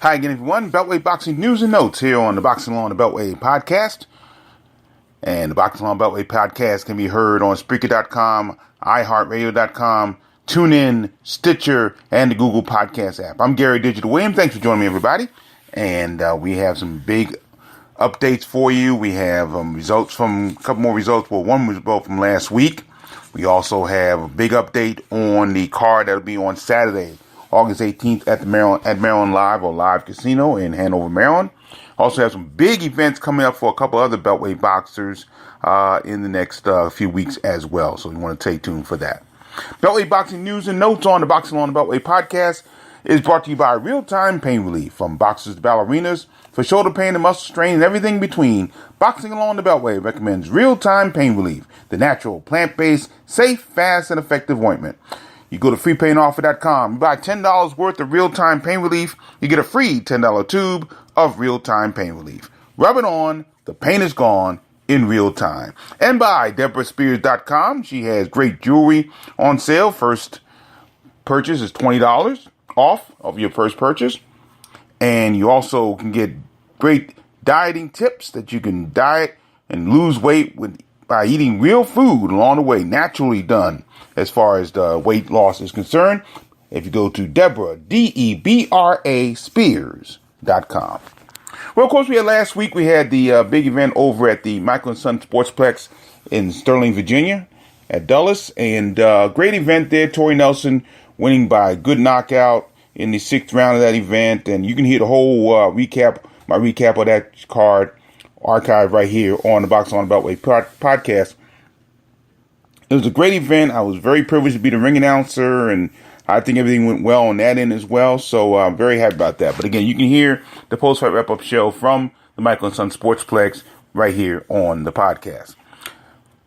Hi again, everyone. Beltway Boxing News and Notes here on the Boxing Along the Beltway podcast. And the Boxing Along the Beltway podcast can be heard on Spreaker.com, iHeartRadio.com, TuneIn, Stitcher, and the Google Podcast app. I'm Gary Digital Williams. Thanks for joining me, everybody. And we have some big updates for you. We have a couple more results. Well, one result from last week. We also have a big update on the card that will be on Saturday, August 18th at Maryland Live or Live Casino in Hanover, Maryland. Also have some big events coming up for a couple other Beltway boxers in the next few weeks as well. So you want to stay tuned for that. Beltway Boxing News and Notes on the Boxing on the Beltway podcast is brought to you by Real-Time Pain Relief. From boxers to ballerinas, for shoulder pain and muscle strain and everything in between, Boxing Along the Beltway recommends Real-Time Pain Relief, the natural, plant-based, safe, fast, and effective ointment. You go to freepainoffer.com, you buy $10 worth of Real-Time Pain Relief, you get a free $10 tube of Real-Time Pain Relief. Rub it on, the pain is gone in real time. And by DeborahSpears.com, she has great jewelry on sale. First purchase is $20 off of your first purchase. And you also can get great dieting tips that you can diet and lose weight by eating real food along the way, naturally done as far as the weight loss is concerned. If you go to Deborah, Debra Spears.com. Well, of course, last week we had the big event over at the Michael & Son Sportsplex in Sterling, Virginia at Dulles. And great event there. Tori Nelson winning by a good knockout in the 6th round of that event. And you can hear the whole my recap of that card archive right here on the Boxing on the Beltway podcast. It was a great event. I was very privileged to be the ring announcer, and I think everything went well on that end as well. So I'm very happy about that. But again, you can hear the post-fight wrap-up show from the Michael & Son Sportsplex right here on the podcast.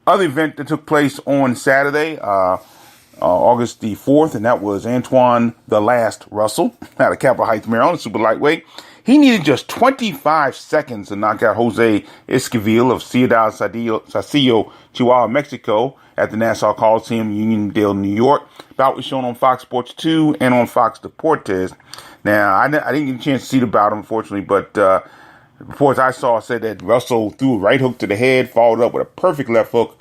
Other event that took place on Saturday, August the 4th, and that was Antoine the Last Russell out of Capitol Heights, Maryland, super lightweight. He needed just 25 seconds to knock out Jose Esquivel of Ciudad Saltillo, Chihuahua, Mexico, at the Nassau Coliseum, Uniondale, New York. Bout was shown on Fox Sports 2 and on Fox Deportes. Now, I didn't get a chance to see the bout, unfortunately, but the reports I saw said that Russell threw a right hook to the head, followed up with a perfect left hook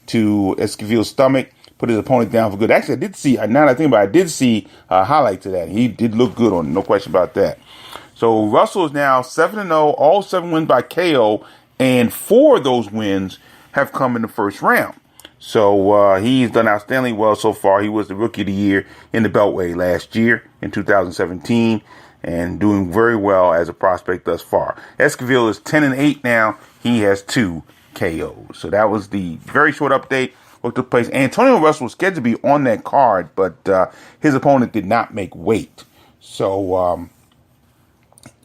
to Esquivel's stomach, put his opponent down for good. Actually, now that I think about it, I did see highlights of that. He did look good on it, no question about that. So Russell is now 7-0, all 7 wins by KO, and 4 of those wins have come in the first round. So he's done outstandingly well so far. He was the Rookie of the Year in the Beltway last year in 2017 and doing very well as a prospect thus far. Esquivel is 10-8 now. He has 2 KOs. So that was the very short update. What took place. Antonio Russell was scheduled to be on that card, but his opponent did not make weight. So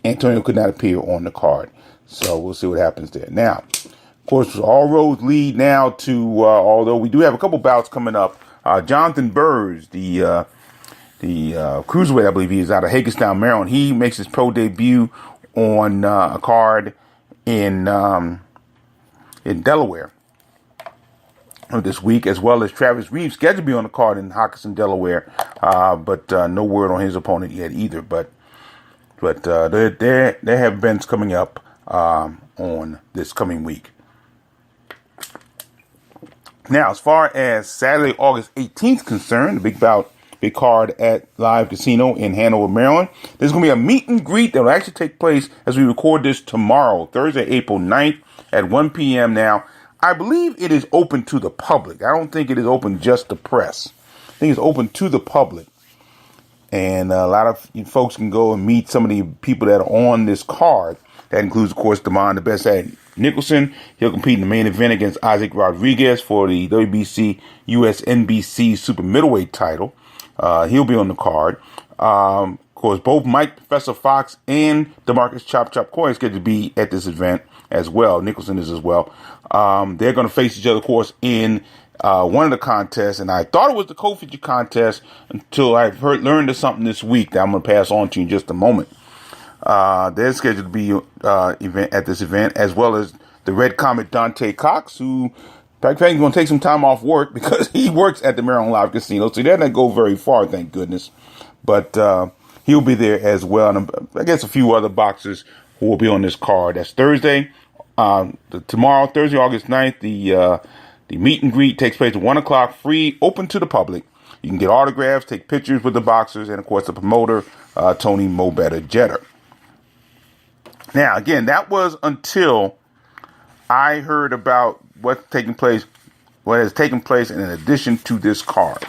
Antonio could not appear on the card. So we'll see what happens there. Now, of course, all roads lead now to, although we do have a couple bouts coming up, Jonathan Burrs, the cruiserweight, I believe he is out of Hagerstown, Maryland. He makes his pro debut on a card in Delaware this week, as well as Travis Reeves, scheduled to be on the card in Hockinson, Delaware, but no word on his opponent yet either. But there have events coming up on this coming week. Now, as far as Saturday, August 18th concerned, the big card at Live Casino in Hanover, Maryland, there's going to be a meet and greet that will actually take place as we record this tomorrow, Thursday, April 9th at 1 p.m. Now, I believe it is open to the public. I don't think it is open just to press. I think it's open to the public. And a lot of folks can go and meet some of the people that are on this card. That includes, of course, Damon the Best at Nicholson. He'll compete in the main event against Isaac Rodriguez for the WBC US NBC Super Middleweight title. He'll be on the card. Of course, both Mike Professor Fox and DeMarcus Chop Chop Coy are scheduled to be at this event as well. Nicholson is as well. They're going to face each other, of course, in one of the contests, and I thought it was the co-feature contest until I learned of something this week that I'm going to pass on to you in just a moment. They're scheduled to be at this event, as well as the Red Comet Dante Cox, who is going to take some time off work because he works at the Maryland Live Casino, so he doesn't go very far, thank goodness. But he'll be there as well. And I guess a few other boxers who will be on this card. That's Thursday. Tomorrow, Thursday, August 9th, the meet and greet takes place at 1 o'clock, free, open to the public. You can get autographs, take pictures with the boxers, and, of course, the promoter, Tony Mo Better Jeter. Now, again, that was until I heard about what has taken place in addition to this card.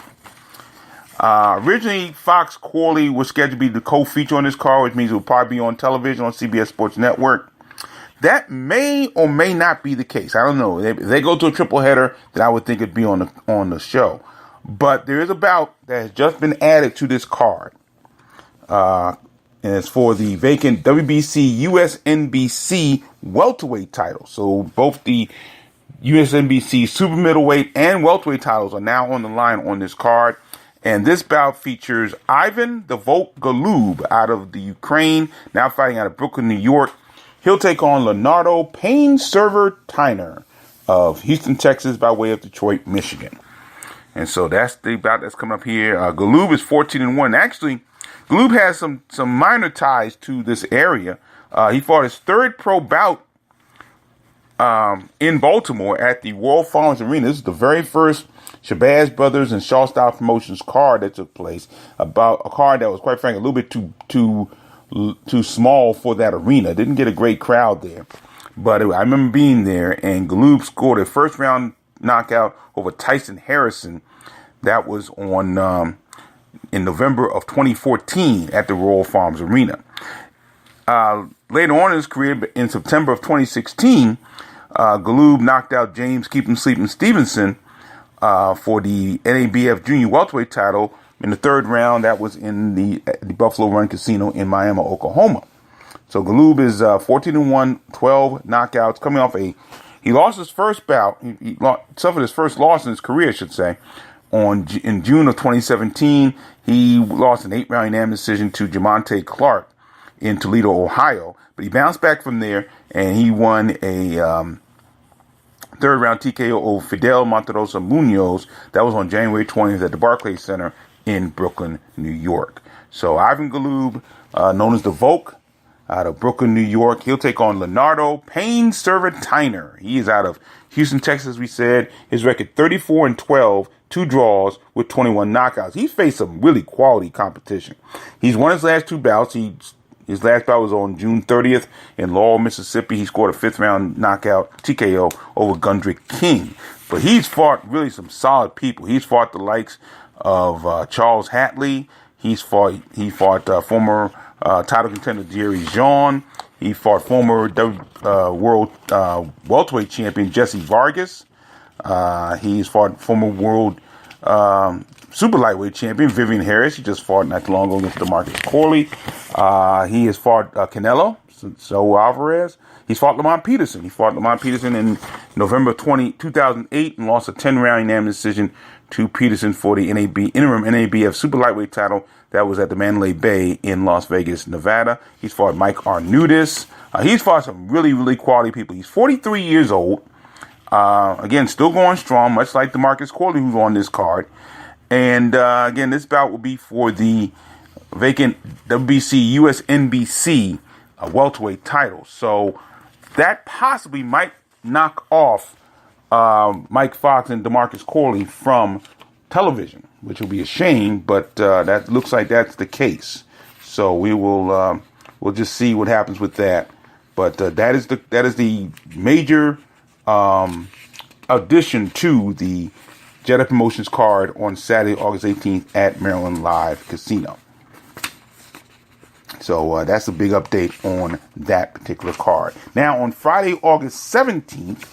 Originally, Fox Corley was scheduled to be the co-feature on this card, which means it will probably be on television on CBS Sports Network. That may or may not be the case. I don't know. If they go to a triple header, then I would think it'd be on the show. But there is a bout that has just been added to this card. And it's for the vacant WBC USNBC welterweight title. So both the USNBC super middleweight and welterweight titles are now on the line on this card. And this bout features Ivan the Volk Golub out of the Ukraine, now fighting out of Brooklyn, New York. He'll take on Lonardo Payne Tyner of Houston, Texas, by way of Detroit, Michigan. And so that's the bout that's coming up here. Golub is 14-1. Actually, Golub has some minor ties to this area. He fought his third pro bout in Baltimore at the World Farms Arena. This is the very first Shabazz Brothers and Shaw Style Promotions card that took place. About a card that was, quite frankly, a little bit too small for that arena. Didn't get a great crowd there. But I remember being there, and Golub scored a first round knockout over Tyson Harrison. That was on in November of 2014 at the Royal Farms Arena. Later on in his career, in September of 2016, Golub knocked out James Keep 'em Sleeping Stevenson for the NABF Junior Welterweight title in the third round. That was in the Buffalo Run Casino in Miami, Oklahoma. So Golub is 14-1, 12 knockouts, coming off he lost his first bout. He suffered his first loss in his career, I should say. In June of 2017, he lost an 8-round unanimous decision to Jamonte Clark in Toledo, Ohio. But he bounced back from there, and he won a third-round TKO over Fidel Monterosa Munoz. That was on January 20th at the Barclays Center in Brooklyn, New York. So Ivan Golub, known as the Volk, out of Brooklyn, New York. He'll take on Lonardo Payne Tyner. He is out of Houston, Texas, we said. His record 34-12, 2 draws with 21 knockouts. He's faced some really quality competition. He's won his last 2 bouts. His last bout was on June 30th in Laurel, Mississippi. He scored a 5th-round knockout TKO over Gundrick King. But he's fought really some solid people. He's fought the likes of Charles Hatley. He fought former title contender Jerry Jean. He fought former world welterweight champion Jesse Vargas. He's fought former world super lightweight champion Vivian Harris. He just fought not too long ago against DeMarcus Corley. He has fought Canelo, Saul Alvarez. He's fought Lamont Peterson. He fought Lamont Peterson in November 2008 and lost a 10-round unanimous decision to Peterson for the interim NABF super lightweight title. That was at the Mandalay Bay in Las Vegas, Nevada. He's fought Mike Arnudis. He's fought some really, really quality people. He's 43 years old. Again, still going strong, much like DeMarcus Corley, who's on this card. And again, this bout will be for the vacant WBC USNBC welterweight title. So that possibly might knock off Mike Fox and DeMarcus Corley from television, which will be a shame, but that looks like that's the case. So we'll just see what happens with that. But that is the major addition to the Jedi Promotions card on Saturday, August 18th at Maryland Live Casino. So that's a big update on that particular card. Now on Friday, August 17th,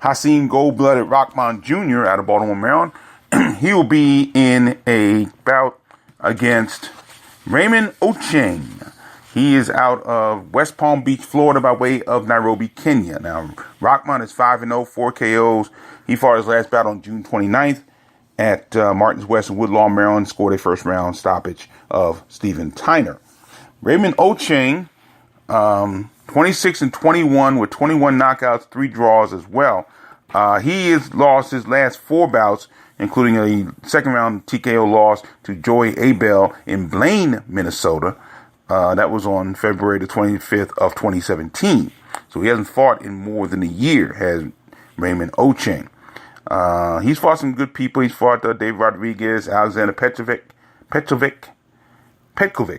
Hasim Gold-Blooded Rahman Jr. out of Baltimore, Maryland, he will be in a bout against Raymond Ocheng. He is out of West Palm Beach, Florida, by way of Nairobi, Kenya. Now, Rahman is 5-0, 4 KOs. He fought his last bout on June 29th at Martins West in Woodlawn, Maryland. Scored a first-round stoppage of Stephen Tyner. Raymond Ocheng, 26-21 with 21 knockouts, 3 draws as well. He has lost his last 4 bouts including a second-round TKO loss to Joey Abel in Blaine, Minnesota. That was on February the 25th of 2017. So he hasn't fought in more than a year, has Raymond Ocheng. He's fought some good people. He's fought Dave Rodriguez, Alexander Petkovic,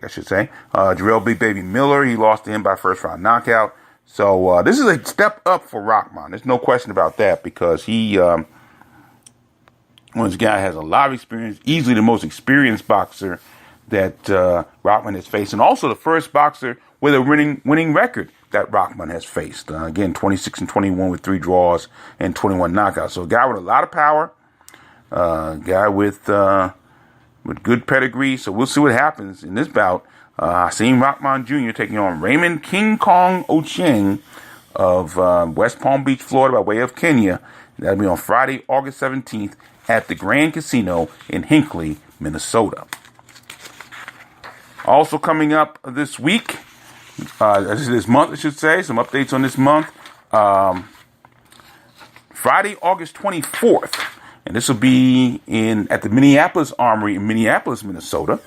I should say. Jarrell Big Baby Miller, he lost to him by first round knockout. So this is a step up for Rahman. There's no question about that, because he, this guy has a lot of experience, easily the most experienced boxer that Rahman has faced, and also the first boxer with a winning record that Rahman has faced. Again, 26-21 with 3 draws and 21 knockouts. So a guy with a lot of power, guy with good pedigree. So we'll see what happens in this bout. Hakeem Rahman Jr. taking on Raymond King Kong Ocheng of West Palm Beach, Florida, by way of Kenya. That'll be on Friday, August 17th at the Grand Casino in Hinckley, Minnesota. Also coming up this week, this month, I should say, some updates on this month. Friday, August 24th, and this will be at the Minneapolis Armory in Minneapolis, Minnesota.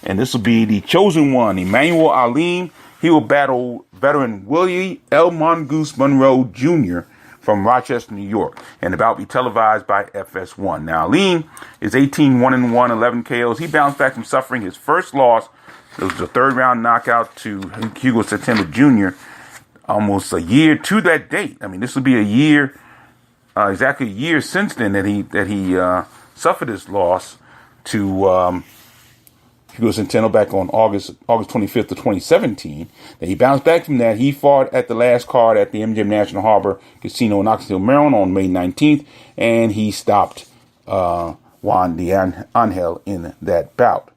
And this will be the chosen one, Emmanuel Aleem. He will battle veteran Willie El Mongoose Monroe Jr. from Rochester, New York. And the bout will be televised by FS1. Now, Aleem is 18-1-1, 11 KOs. He bounced back from suffering his first loss. It was a third-round knockout to Hugo September Jr. almost a year to that date. I mean, this will be a year, exactly a year since then that he suffered his loss to Hugo Centeno back on August 25th of 2017. Then he bounced back from that. He fought at the last card at the MGM National Harbor Casino in Knoxville, Maryland on May 19th, and he stopped Juan de Angel in that bout.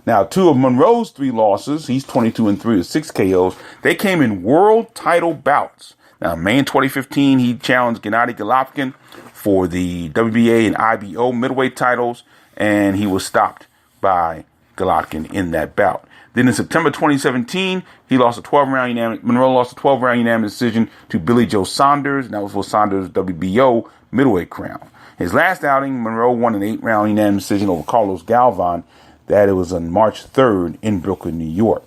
Now, 2 of Monroe's 3 losses, he's 22-3 with 6 KOs. They came in world title bouts. Now, May 2015, he challenged Gennady Golovkin for the WBA and IBO middleweight titles, and he was stopped by Golovkin in that bout. Then in September 2017, Monroe lost a 12-round unanimous decision to Billy Joe Saunders, and that was for Saunders' WBO middleweight crown. His last outing, Monroe won an 8-round unanimous decision over Carlos Galvan. That it was on March 3rd in Brooklyn, New York.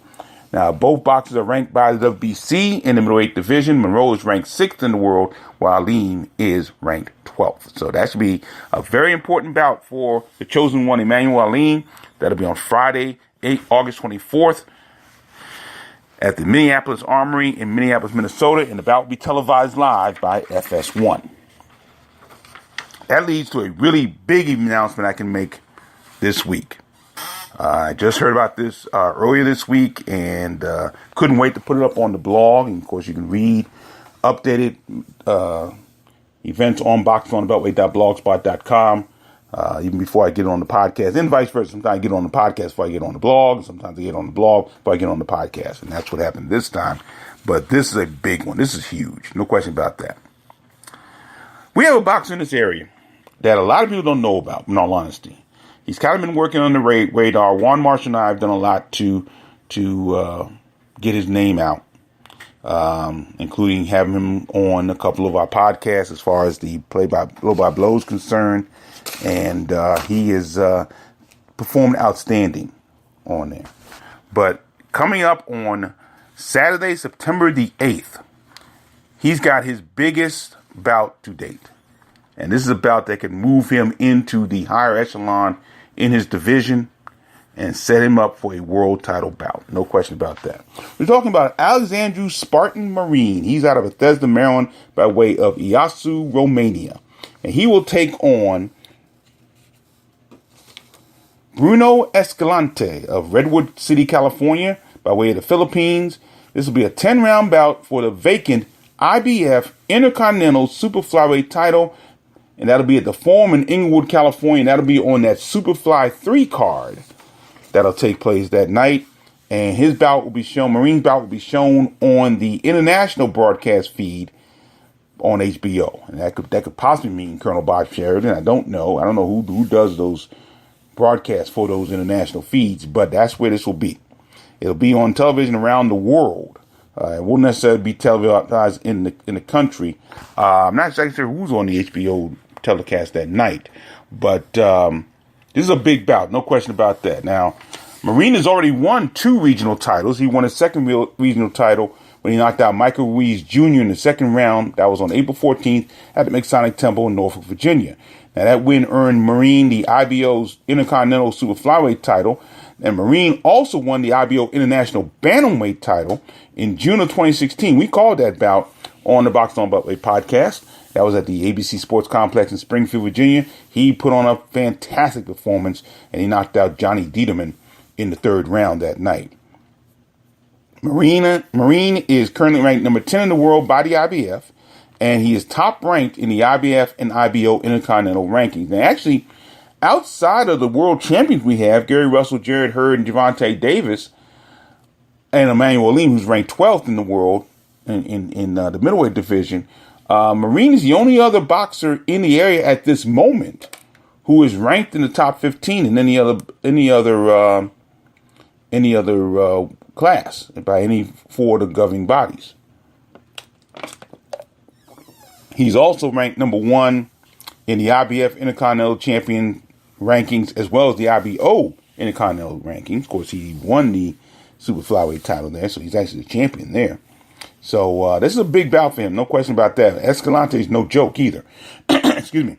Now, both boxers are ranked by the WBC in the middleweight division. Monroe is ranked 6th in the world, while Aleem is ranked 12th. So that should be a very important bout for the chosen one, Emmanuel Aleem. That'll be on Friday, August 24th at the Minneapolis Armory in Minneapolis, Minnesota, and the bout will be televised live by FS1. That leads to a really big announcement I can make this week. I just heard about this earlier this week and couldn't wait to put it up on the blog. And of course, you can read updated events on boxingonthebeltway.blogspot.com even before I get on the podcast, and vice versa. Sometimes I get on the podcast before I get on the blog, and sometimes I get on the blog before I get on the podcast, and that's what happened this time. But this is a big one. This is huge. No question about that. We have a boxer in this area that a lot of people don't know about, in all honesty. He's kind of been working on the radar. Juan Marshall and I have done a lot to get his name out, including having him on a couple of our podcasts as far as the blow-by-blow is concerned. And he has performed outstanding on there. But coming up on Saturday, September the 8th, he's got his biggest bout to date. And this is a bout that can move him into the higher echelon in his division and set him up for a world title bout. No question about that. We're talking about Alexandru Spartan Marine. He's out of Bethesda, Maryland, by way of Iasu, Romania. And he will take on Bruno Escalante of Redwood City, California, by way of the Philippines. This will be a 10-round bout for the vacant IBF Intercontinental Super Flyweight title, and that'll be at the Forum in Inglewood, California. And that'll be on that Superfly 3 card that'll take place that night. And his bout will be shown, Marine's bout will be shown on the international broadcast feed on HBO. And that could possibly mean Colonel Bob Sheridan. I don't know. I don't know who does those broadcasts for those international feeds, but that's where this will be. It'll be on television around the world. It won't necessarily be televised in the country. I'm not exactly sure who's on the HBO telecast that night, But this is a big bout, no question about that. Now, Marine has already won 2 regional titles. He won his second regional title when he knocked out Michael Ruiz Jr. in the second round. That was on April 14th at the Masonic Temple in Norfolk, Virginia. Now, that win earned Marine the IBO's Intercontinental Super Flyweight title. And Marine also won the IBO International Bantamweight title in June of 2016. We called that bout on the Boxing on Beltway podcast. That was at the ABC Sports Complex in Springfield, Virginia. He put on a fantastic performance, and he knocked out Johnny Dieterman in the third round that night. Marine is currently ranked number 10 in the world by the IBF, and he is top ranked in the IBF and IBO Intercontinental rankings. Now, actually, outside of the world champions we have, Gary Russell, Jared Hurd, and Gervonta Davis, and Emmanuel Aleem, who's ranked 12th in the world in the middleweight division, Marine is the only other boxer in the area at this moment who is ranked in the top 15 in any other class by any 4 of the governing bodies. He's also ranked number 1 in the IBF Intercontinental Champion rankings as well as the IBO Intercontinental rankings. Of course, he won the Super Flyweight title there, so he's actually the champion there. So this is a big bout for him, no question about that. Escalante is no joke either. Excuse me.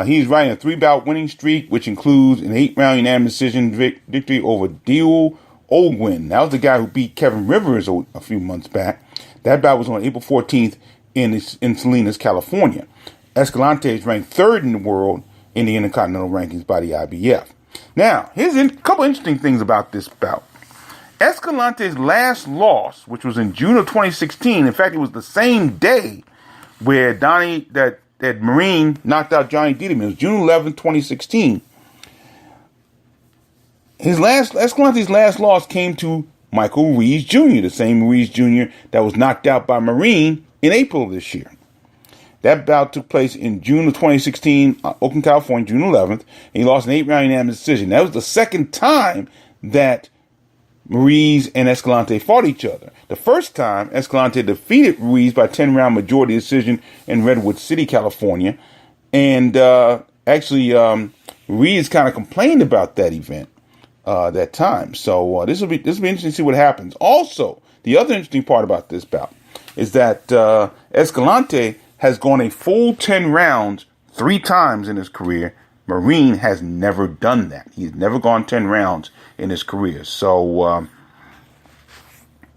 He's riding a 3-bout winning streak, which includes an 8-round unanimous decision victory over Dio Olguin. That was the guy who beat Kevin Rivers a few months back. That bout was on April 14th in Salinas, California. Escalante is ranked 3rd in the world in the Intercontinental rankings by the IBF. Now, here's a couple interesting things about this bout. Escalante's last loss, which was in June of 2016, in fact, it was the same day where that Marine knocked out Johnny Dieterman. It was June 11, 2016. Escalante's last loss came to Michael Ruiz Jr., the same Ruiz Jr. that was knocked out by Marine in April of this year. That bout took place in June of 2016, Oakland, California, June 11th. And he lost an 8-round unanimous decision. That was the second time that Ruiz and Escalante fought each other. The first time, Escalante defeated Ruiz by 10-round majority decision in Redwood City, California. And Ruiz kind of complained about that event that time. So this will be interesting to see what happens. Also, the other interesting part about this bout is that Escalante has gone a full 10 rounds 3 times in his career. Marine has never done that. He's never gone 10 rounds in his career. So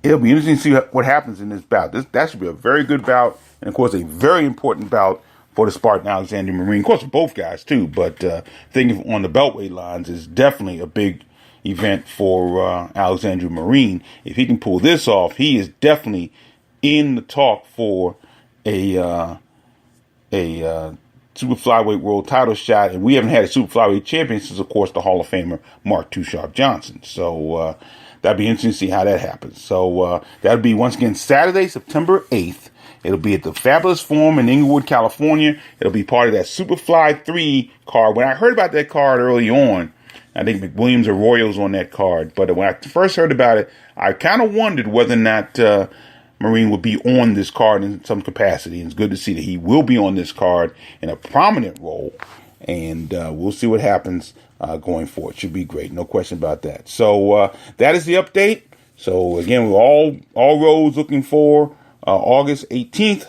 it'll be interesting to see what happens in this bout. That should be a very good bout. And, of course, a very important bout for the Spartan Alexander Marine. Of course, for both guys, too. But thinking on the Beltway lines is definitely a big event for Alexander Marine. If he can pull this off, he is definitely in the talk for a Super Flyweight World title shot, and we haven't had a Super Flyweight champion since, of course, the Hall of Famer Mark Too Sharp Johnson. So that'd be interesting to see how that happens. So that'll be once again Saturday, September 8th. It'll be at the Fabulous Forum in Inglewood, California. It'll be part of that Superfly 3 card. When I heard about that card early on, I think McWilliams or Royals on that card. But when I first heard about it, I kind of wondered whether or not Marine would be on this card in some capacity. And it's good to see that he will be on this card in a prominent role. And we'll see what happens going forward. Should be great. No question about that. So that is the update. So again, we're all roads looking for August 18th.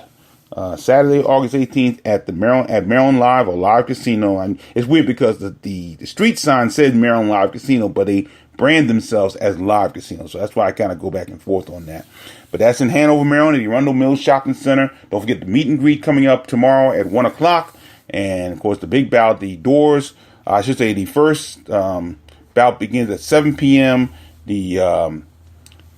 Saturday, August 18th at Maryland Live or Live Casino. And it's weird because the street sign said Maryland Live Casino, but they brand themselves as Live Casino. So that's why I kind of go back and forth on that. But that's in Hanover, Maryland, at the Arundel Mills Shopping Center. Don't forget the meet and greet coming up tomorrow at 1 o'clock. And, of course, the big bout, the first bout begins at 7 p.m. The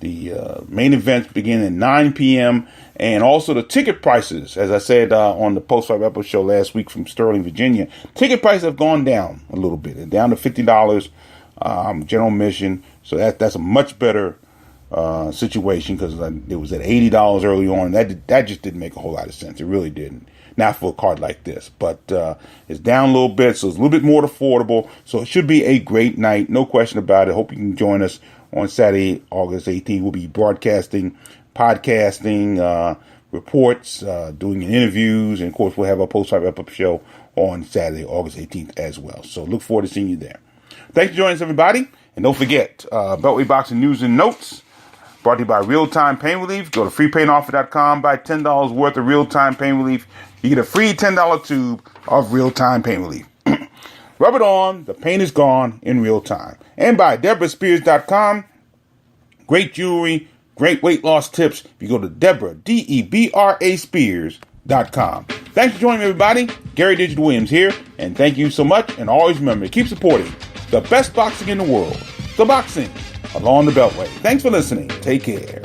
main events begin at 9 p.m. And also the ticket prices, as I said on the post-fight wrap-up show last week from Sterling, Virginia, ticket prices have gone down a little bit. They're down to $50 general admission. So that's a much better situation because it was at $80 early on. That just didn't make a whole lot of sense. It really didn't. Not for a card like this. But it's down a little bit, so it's a little bit more affordable. So it should be a great night. No question about it. Hope you can join us on Saturday, August 18th. We'll be broadcasting, podcasting, reports, doing interviews, and of course we'll have a post-fight wrap-up show on Saturday, August 18th as well. So look forward to seeing you there. Thanks for joining us, everybody. And don't forget, Beltway Boxing News and Notes, brought to you by Real-Time Pain Relief. Go to freepainoffer.com, buy $10 worth of Real-Time Pain Relief. You get a free $10 tube of Real-Time Pain Relief. Rub it on, the pain is gone in real time. And by DeborahSpears.com, great jewelry, great weight loss tips. You go to Deborah, Debra Spears.com. Thanks for joining me, everybody. Gary Digital Williams here, and thank you so much. And always remember to keep supporting the best boxing in the world, the boxing along the Beltway. Thanks for listening. Take care.